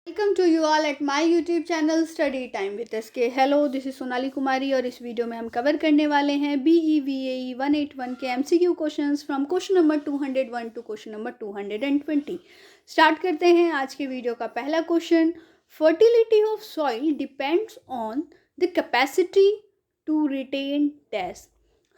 Welcome to you all at my YouTube channel study time with SK. Hello, this is Sonali Kumari और इस video में हम cover करने वाले हैं BEVAE 181 के MCQ questions from question number 201 to question number 220। Start करते हैं आज के वीडियो का पहला question. Fertility of soil depends on the capacity to retain dash.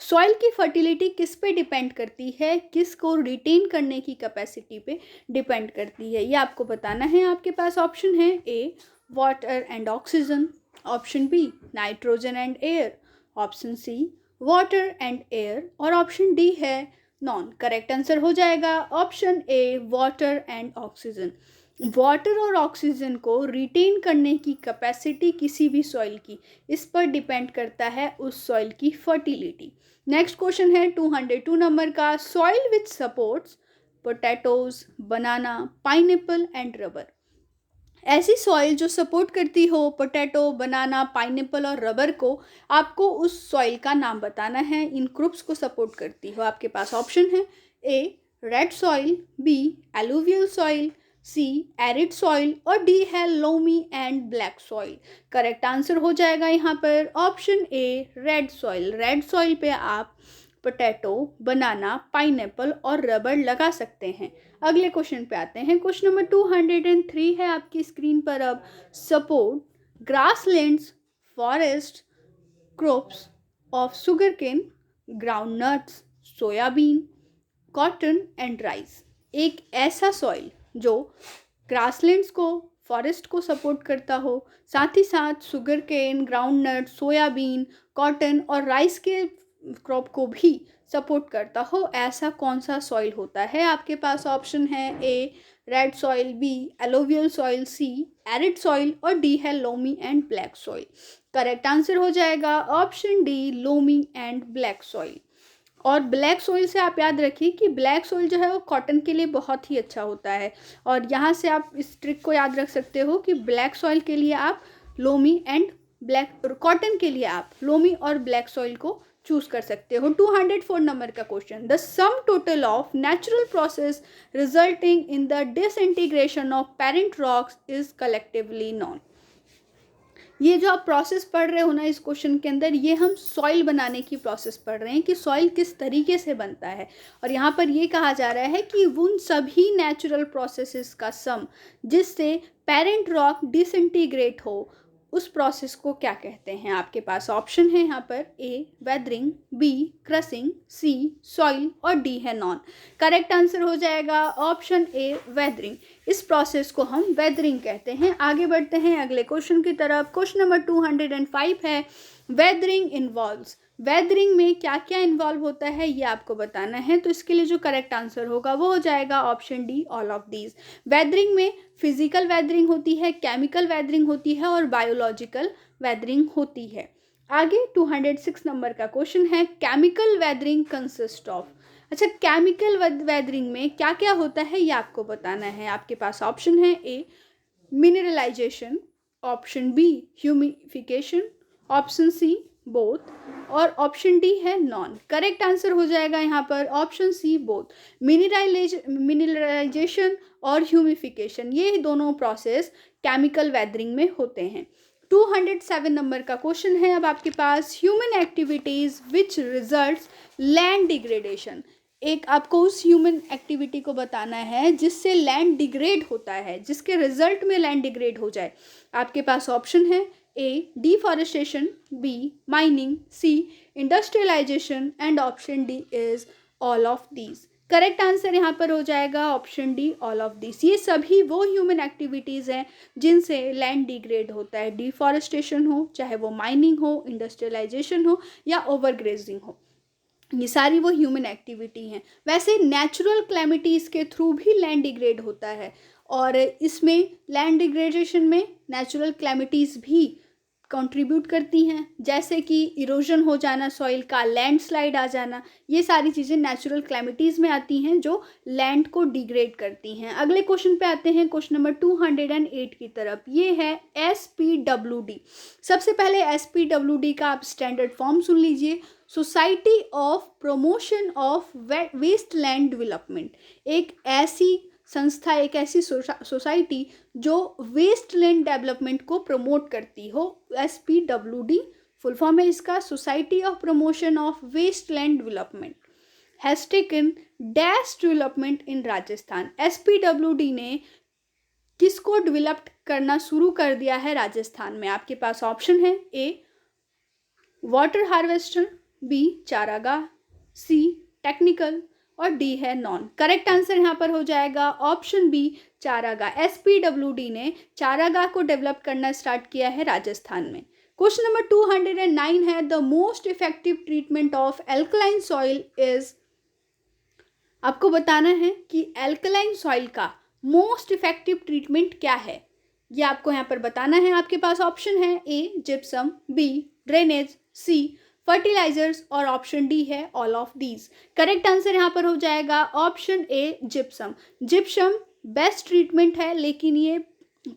Soil की फर्टिलिटी किस पे डिपेंड करती है, किसको रिटेन करने की कैपेसिटी पे डिपेंड करती है, ये आपको बताना है। आपके पास ऑप्शन है A water and oxygen, option B nitrogen and air, option C water and air और ऑप्शन डी है नॉन। करेक्ट आंसर हो जाएगा option A water and oxygen. Water और ऑक्सीजन को रिटेन करने की कैपेसिटी किसी भी सॉइल की, इस पर डिपेंड करता है उस सॉइल की फर्टिलिटी। नेक्स्ट क्वेश्चन है 202 नंबर का। Soil which supports potatoes, banana, pineapple and rubber. ऐसी सॉइल जो सपोर्ट करती हो पोटैटो, बनाना, पाइनएप्पल और रबर को, आपको उस सॉइल का नाम बताना है। इन ग्रुप्स को सपोर्ट करती हो। आपके पास ऑप्शन है A red soil, B alluvial soil, C arid soil और डी है loamy and black soil. Correct answer हो जाएगा यहाँ पर option A red soil. Red soil पे आप पोटैटो, बनाना, पाइनएप्पल और रबर लगा सकते हैं। अगले क्वेश्चन पे आते हैं। क्वेश्चन नंबर 203 है आपकी स्क्रीन पर। अब support grasslands, forest, crops of sugar cane, ground nuts, soybean, cotton and rice. एक ऐसा सॉइल जो ग्रासलैंड्स को, फॉरेस्ट को सपोर्ट करता हो, साथ ही साथ sugar cane, ground nut, soybean, cotton और राइस के क्रॉप को भी सपोर्ट करता हो, ऐसा कौन सा सॉइल होता है। आपके पास ऑप्शन है A red soil, B alluvial soil, C arid soil और डी है loamy and black soil. Correct answer हो जाएगा option D loamy and black soil. और ब्लैक सॉइल से आप याद रखिए कि ब्लैक सॉइल जो है वो कॉटन के लिए बहुत ही अच्छा होता है। और यहाँ से आप इस ट्रिक को याद रख सकते हो कि ब्लैक सॉइल के लिए आप लोमी एंड ब्लैक, कॉटन के लिए आप लोमी और ब्लैक सॉइल को चूज कर सकते हो। 204 नंबर का question. The sum total of natural process resulting in the disintegration of parent rocks is collectively non. ये जो आप प्रोसेस पढ़ रहे हो ना इस क्वेश्चन के अंदर, ये हम सॉइल बनाने की प्रोसेस पढ़ रहे हैं कि सॉइल किस तरीके से बनता है। और यहाँ पर ये कहा जा रहा है कि उन सभी नेचुरल प्रोसेसेस का सम जिससे पेरेंट रॉक डिसइंटीग्रेट हो, उस प्रोसेस को क्या कहते हैं। आपके पास ऑप्शन है यहाँ पर ए वेदरिंग, बी क्रसिंग, सी सॉइल और डी है नॉन। करेक्ट आंसर हो जाएगा ऑप्शन ए वेदरिंग। इस प्रोसेस को हम वेदरिंग कहते हैं। आगे बढ़ते हैं अगले क्वेश्चन की तरफ। क्वेश्चन नंबर 205 है वेदरिंग इन्वॉल्व्स। वेदरिंग में क्या क्या इन्वॉल्व होता है ये आपको बताना है। तो इसके लिए जो करेक्ट आंसर होगा वो हो जाएगा option D all of these. Weathering में फिजिकल वेदरिंग होती है, केमिकल वेदरिंग होती है और बायोलॉजिकल वेदरिंग होती है। आगे 206 नंबर का क्वेश्चन है केमिकल वेदरिंग कंसिस्ट ऑफ। अच्छा, केमिकल वेदरिंग में क्या क्या होता है ये आपको बताना है। आपके पास ऑप्शन है A mineralisation, option B humification, option C both और ऑप्शन डी है नॉन। करेक्ट आंसर हो जाएगा यहाँ पर ऑप्शन सी बोथ। मिनरलाइजेशन और ह्यूमिफिकेशन, ये दोनों प्रोसेस केमिकल वेदरिंग में होते हैं। 207 नंबर का क्वेश्चन है अब आपके पास। Human activities which results land degradation. एक आपको उस ह्यूमन एक्टिविटी को बताना है जिससे लैंड डिग्रेड होता है, जिसके रिजल्ट में लैंड डिग्रेड हो जाए। आपके पास ऑप्शन है A deforestation, B mining, C industrialisation and option D is all of these. Correct answer यहाँ पर हो जाएगा option D all of this. ये सभी वो ह्यूमन एक्टिविटीज़ हैं जिनसे लैंड डिग्रेड होता है। डिफॉरेस्टेशन हो, चाहे वो माइनिंग हो, इंडस्ट्रियलाइजेशन हो या ओवरग्रेजिंग हो, ये सारी वो ह्यूमन एक्टिविटी हैं। वैसे नेचुरल क्लैमिटीज़ के थ्रू भी लैंड डिग्रेड होता है और इसमें लैंड डिग्रेडेशन में नेचुरल क्लैमिटीज़ भी कंट्रीब्यूट करती हैं, जैसे कि इरोजन हो जाना सॉइल का, लैंडस्लाइड आ जाना, ये सारी चीज़ें नेचुरल क्लैमिटीज़ में आती हैं जो लैंड को डिग्रेड करती हैं। अगले क्वेश्चन पे आते हैं, क्वेश्चन नंबर 208 की तरफ। ये है SPWD। सबसे पहले SPWD का आप स्टैंडर्ड फॉर्म सुन लीजिए। Society of promotion of wasteland development. एक ऐसी संस्था, एक ऐसी सोसाइटी जो वेस्टलैंड डेवलपमेंट को प्रमोट करती हो। SPWD फुल फॉर्म है इसका, society of promotion of wasteland development, has taken dash development in Rajasthan. SPWD ने किसको डेवलप करना शुरू कर दिया है राजस्थान में? आपके पास ऑप्शन है ए वाटर हार्वेस्टर, बी चारागाह, सी टेक्निकल और डी है नॉन। करेक्ट आंसर यहाँ पर हो जाएगा ऑप्शन बी चारागाह। SPWD ने चारागाह को डेवलप करना स्टार्ट किया है राजस्थान में। क्वेश्चन नंबर 209 है the most effective treatment of alkaline soil is. आपको बताना है कि एल्कलाइन सॉइल का मोस्ट इफेक्टिव ट्रीटमेंट क्या है, ये आपको यहाँ पर बताना है। आपके पास ऑप्शन है ए gypsum, B drainage, C fertilizers और ऑप्शन डी है all of these. Correct answer यहाँ पर हो जाएगा ऑप्शन ए जिप्सम। जिप्सम बेस्ट ट्रीटमेंट है, लेकिन ये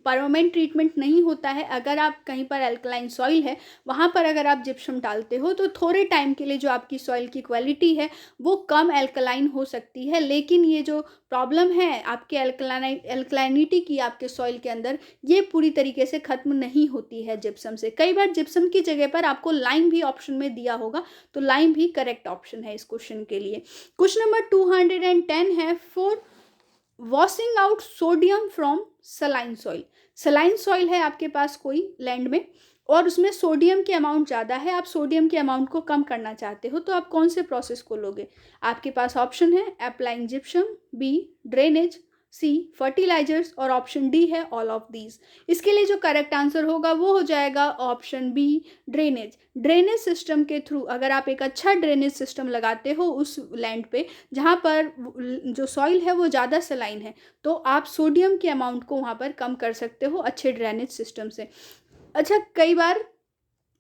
परमानेंट ट्रीटमेंट नहीं होता है। अगर आप कहीं पर एल्कलाइन सॉइल है वहाँ पर अगर आप जिप्सम डालते हो तो थोड़े टाइम के लिए जो आपकी सॉइल की क्वालिटी है वो कम एल्कलाइन हो सकती है, लेकिन ये जो प्रॉब्लम है आपके एल्कलाइनिटी की आपके सॉइल के अंदर, ये पूरी तरीके से खत्म नहीं होती है जिप्सम से। कई बार जिप्सम की जगह पर आपको लाइम भी ऑप्शन में दिया होगा, तो लाइम भी करेक्ट ऑप्शन है इस क्वेश्चन के लिए। क्वेश्चन नंबर 210 है for washing out sodium from saline soil. Saline soil है आपके पास कोई लैंड में और उसमें सोडियम की अमाउंट ज़्यादा है, आप सोडियम के अमाउंट को कम करना चाहते हो, तो आप कौन से प्रोसेस को लोगे? आपके पास ऑप्शन है applying gypsum, B drainage, C fertilizers और ऑप्शन डी है ऑल ऑफ दीज। इसके लिए जो करेक्ट आंसर होगा वो हो जाएगा option B drainage. Drainage system के थ्रू अगर आप एक अच्छा ड्रेनेज सिस्टम लगाते हो उस लैंड पे जहाँ पर जो सॉइल है वो ज़्यादा सलाइन है, तो आप सोडियम के अमाउंट को वहाँ पर कम कर सकते हो अच्छे ड्रेनेज सिस्टम से। अच्छा, कई बार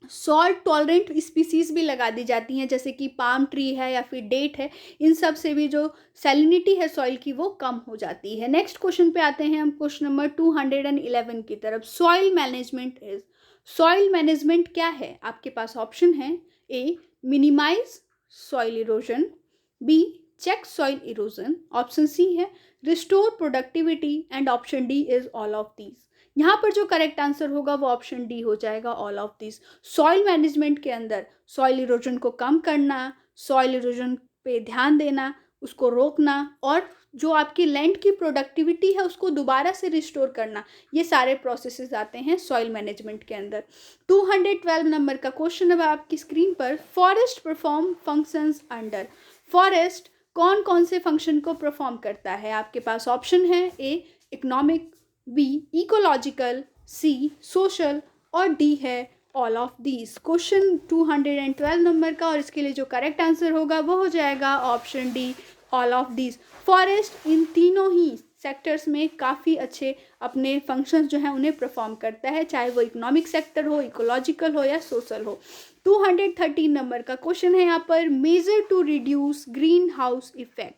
सॉल्ट टॉलरेंट स्पीसीज भी लगा दी जाती हैं, जैसे कि पाम ट्री है या फिर डेट है, इन सब से भी जो सैलिनिटी है सॉइल की वो कम हो जाती है। नेक्स्ट क्वेश्चन पे आते हैं हम, क्वेश्चन नंबर 211 की तरफ। Soil management is. Soil management क्या है? आपके पास ऑप्शन है A minimise soil erosion, B check soil erosion, option C है restore productivity and option D is all of these. यहाँ पर जो करेक्ट आंसर होगा वो ऑप्शन डी हो जाएगा all of this. Soil management के अंदर सॉइल इरोजन को कम करना, सॉइल इरोजन पे ध्यान देना, उसको रोकना और जो आपकी लैंड की प्रोडक्टिविटी है उसको दोबारा से रिस्टोर करना, ये सारे प्रोसेसेस आते हैं सॉइल मैनेजमेंट के अंदर। 212 नंबर का क्वेश्चन अब आपकी स्क्रीन पर। Forest perform functions under. Forest कौन कौन से फंक्शन को परफॉर्म करता है? आपके पास ऑप्शन है ए इकोनॉमिक, बी इकोलॉजिकल, सी सोशल और डी है all of these. Question 212 number का, और इसके लिए जो करेक्ट आंसर होगा वो हो जाएगा option D all of these. Forest इन तीनों ही सेक्टर्स में काफ़ी अच्छे अपने फंक्शंस जो हैं उन्हें परफॉर्म करता है, चाहे वो इकोनॉमिक सेक्टर हो, इकोलॉजिकल हो या सोशल हो। 213 नंबर का क्वेश्चन है यहाँ पर। Measure to reduce green house effect.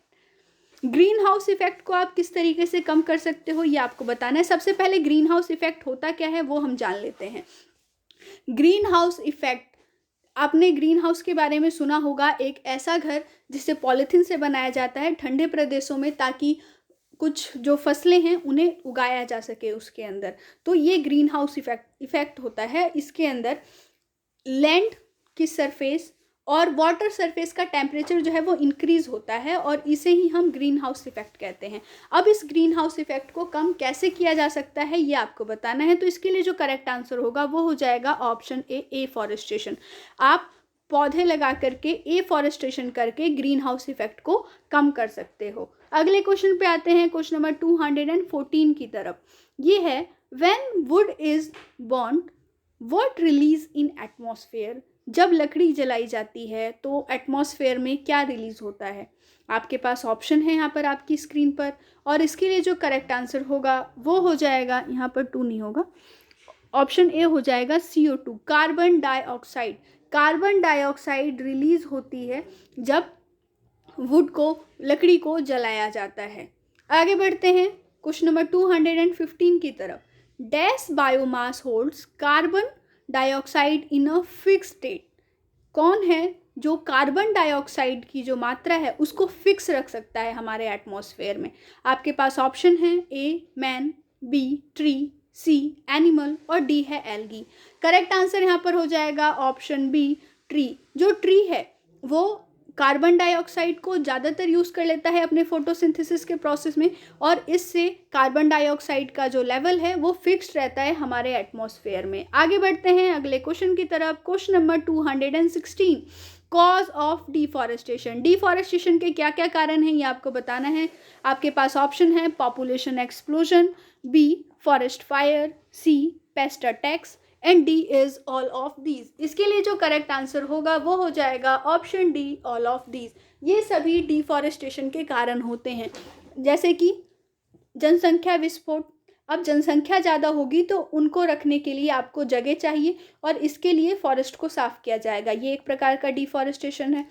Green house effect को आप किस तरीके से कम कर सकते हो ये आपको बताना है। सबसे पहले ग्रीन हाउस इफेक्ट होता क्या है वो हम जान लेते हैं। ग्रीन हाउस इफेक्ट, आपने ग्रीन हाउस के बारे में सुना होगा, एक ऐसा घर जिसे पॉलीथीन से बनाया जाता है ठंडे प्रदेशों में, ताकि कुछ जो फसलें हैं उन्हें उगाया जा सके उसके अंदर। तो ये ग्रीन हाउस इफेक्ट होता है। इसके अंदर लैंड की सरफेस और वाटर सरफेस का टेम्परेचर जो है वो इंक्रीज होता है और इसे ही हम ग्रीन हाउस इफेक्ट कहते हैं। अब इस ग्रीन हाउस इफेक्ट को कम कैसे किया जा सकता है ये आपको बताना है। तो इसके लिए जो करेक्ट आंसर होगा वो हो जाएगा ऑप्शन ए फॉरेस्टेशन। आप पौधे लगा करके, एफॉरेस्टेशन करके ग्रीन हाउस इफेक्ट को कम कर सकते हो। अगले क्वेश्चन पे आते हैं, क्वेश्चन नंबर 214 की तरफ। ये है when would is burned what release in atmosphere. जब लकड़ी जलाई जाती है तो एटमॉस्फेयर में क्या रिलीज होता है? आपके पास ऑप्शन है यहाँ पर आपकी स्क्रीन पर, और इसके लिए जो करेक्ट आंसर होगा वो हो जाएगा, यहाँ पर 2 नहीं होगा, ऑप्शन ए हो जाएगा CO2, carbon dioxide. Carbon dioxide release होती है जब वुड को, लकड़ी को जलाया जाता है। आगे बढ़ते हैं क्वेश्चन नंबर 215 की तरफ। Dash biomass holds carbon dioxide in a fix state. कौन है जो कार्बन डाइऑक्साइड की जो मात्रा है उसको फिक्स रख सकता है हमारे एटमॉस्फेयर में? आपके पास ऑप्शन है A man, B tree, C animal और डी है एल्गी। करेक्ट आंसर यहाँ पर हो जाएगा ऑप्शन बी ट्री। जो ट्री है वो कार्बन डाइऑक्साइड को ज़्यादातर यूज़ कर लेता है अपने फोटोसिंथेसिस के प्रोसेस में, और इससे कार्बन डाइऑक्साइड का जो लेवल है वो फिक्स्ड रहता है हमारे एटमॉस्फेयर में। आगे बढ़ते हैं अगले क्वेश्चन की तरफ। Question number 216, cause of deforestation. Deforestation के क्या क्या कारण हैं ये आपको बताना है। आपके पास ऑप्शन है population explosion, B forest fire, C pest attacks and D is all of these. इसके लिए जो करेक्ट आंसर होगा वो हो जाएगा option D all of these. ये सभी डिफॉरेस्टेशन के कारण होते हैं, जैसे कि जनसंख्या विस्फोट। अब जनसंख्या ज़्यादा होगी तो उनको रखने के लिए आपको जगह चाहिए और इसके लिए फॉरेस्ट को साफ किया जाएगा, ये एक प्रकार का डिफॉरेस्टेशन है।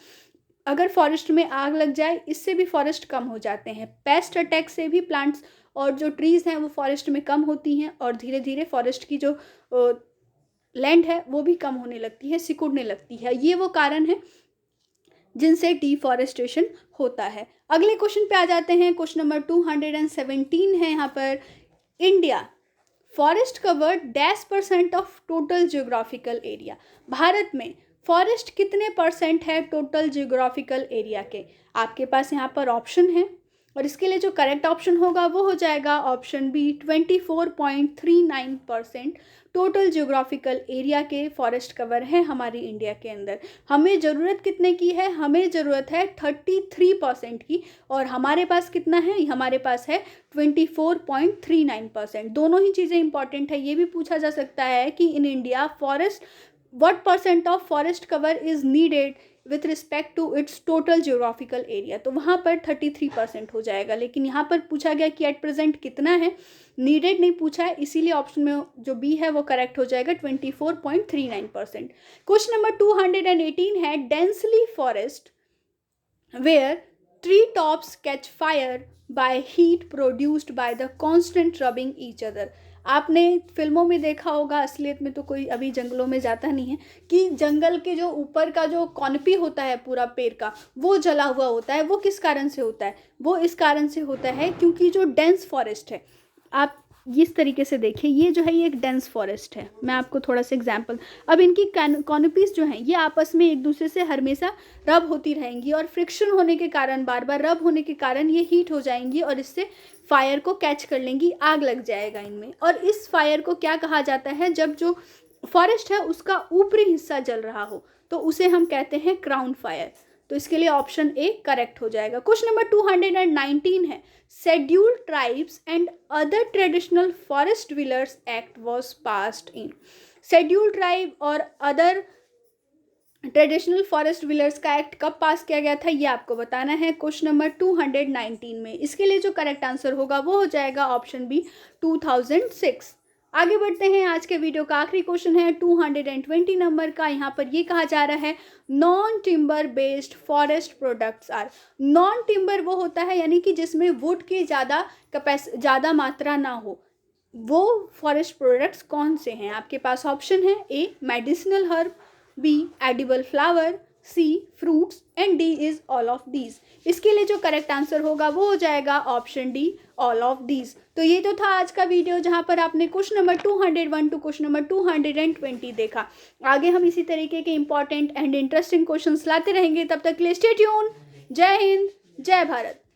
अगर फॉरेस्ट में आग लग जाए इससे भी फॉरेस्ट कम हो जाते हैं। पेस्ट अटैक से भी प्लांट्स और जो ट्रीज़ हैं वो फॉरेस्ट में कम होती हैं और धीरे धीरे फॉरेस्ट की जो लैंड है वो भी कम होने लगती है, सिकुड़ने लगती है। ये वो कारण है जिनसे डिफॉरेस्टेशन होता है। अगले क्वेश्चन पे आ जाते हैं। क्वेश्चन नंबर 217 है यहाँ पर। India forest covered dash % of total geographical area. Bharat में फॉरेस्ट कितने % है टोटल जियोग्राफिकल एरिया के? आपके पास यहाँ पर ऑप्शन है और इसके लिए जो करेक्ट ऑप्शन होगा वो हो जाएगा option B 24.39% total geographical area के फॉरेस्ट कवर है हमारी इंडिया के अंदर। हमें ज़रूरत कितने की है? हमें ज़रूरत है 33% की, और हमारे पास कितना है? हमारे पास है 24.39%। दोनों ही चीज़ें इंपॉर्टेंट है। ये भी पूछा जा सकता है कि in India forest what % of forest cover is needed with respect to its total geographical area, तो वहाँ पर 33% हो जाएगा। लेकिन यहाँ पर पूछा गया कि एट प्रेजेंट कितना है, नीडेड नहीं पूछा है, इसीलिए ऑप्शन में जो बी है वो करेक्ट हो जाएगा 24.39%। क्वेश्चन नंबर 218 है densely forest where tree tops catch fire by heat produced by the constant rubbing each other. आपने फिल्मों में देखा होगा, असलियत में तो कोई अभी जंगलों में जाता नहीं है, कि जंगल के जो ऊपर का जो कॉनपी होता है पूरा पेड़ का वो जला हुआ होता है। वो किस कारण से होता है? वो इस कारण से होता है क्योंकि जो डेंस फॉरेस्ट है, आप इस तरीके से देखिए, ये जो है ये एक डेंस फॉरेस्ट है। मैं आपको थोड़ा सा एग्जांपल, अब इनकी कॉनपीज जो हैं ये आपस में एक दूसरे से हमेशा रब होती रहेंगी और फ्रिक्शन होने के कारण, बार बार रब होने के कारण ये हीट हो जाएंगी और इससे फायर को कैच कर लेंगी, आग लग जाएगा इनमें। और इस फायर को क्या कहा जाता है? जब जो फॉरेस्ट है उसका ऊपरी हिस्सा जल रहा हो तो उसे हम कहते हैं क्राउन फायर। तो इसके लिए ऑप्शन ए करेक्ट हो जाएगा। क्वेश्चन नंबर 219 है scheduled tribes and other traditional forest dwellers act was passed in. Scheduled tribe और अदर ट्रेडिशनल फॉरेस्ट डवेलर्स का एक्ट कब पास किया गया था ये आपको बताना है क्वेश्चन नंबर 219 में। इसके लिए जो करेक्ट आंसर होगा वो हो जाएगा ऑप्शन बी 2006। आगे बढ़ते हैं। आज के वीडियो का आखिरी क्वेश्चन है 220 नंबर का। यहाँ पर ये कहा जा रहा है non timber based forest products are. Non timber वो होता है यानी कि जिसमें वुड की ज़्यादा मात्रा ना हो, वो फॉरेस्ट प्रोडक्ट्स कौन से हैं? आपके पास ऑप्शन है A medicinal herb, B edible flower, C fruits and D is all of these. इसके लिए जो करेक्ट आंसर होगा वो हो जाएगा option D all of these. तो ये तो था आज का वीडियो जहाँ पर आपने question number 201 to question number 220 देखा। आगे हम इसी तरीके के इंपॉर्टेंट एंड इंटरेस्टिंग क्वेश्चंस लाते रहेंगे। तब तक के लिए स्टे ट्यून। जय हिंद, जय भारत।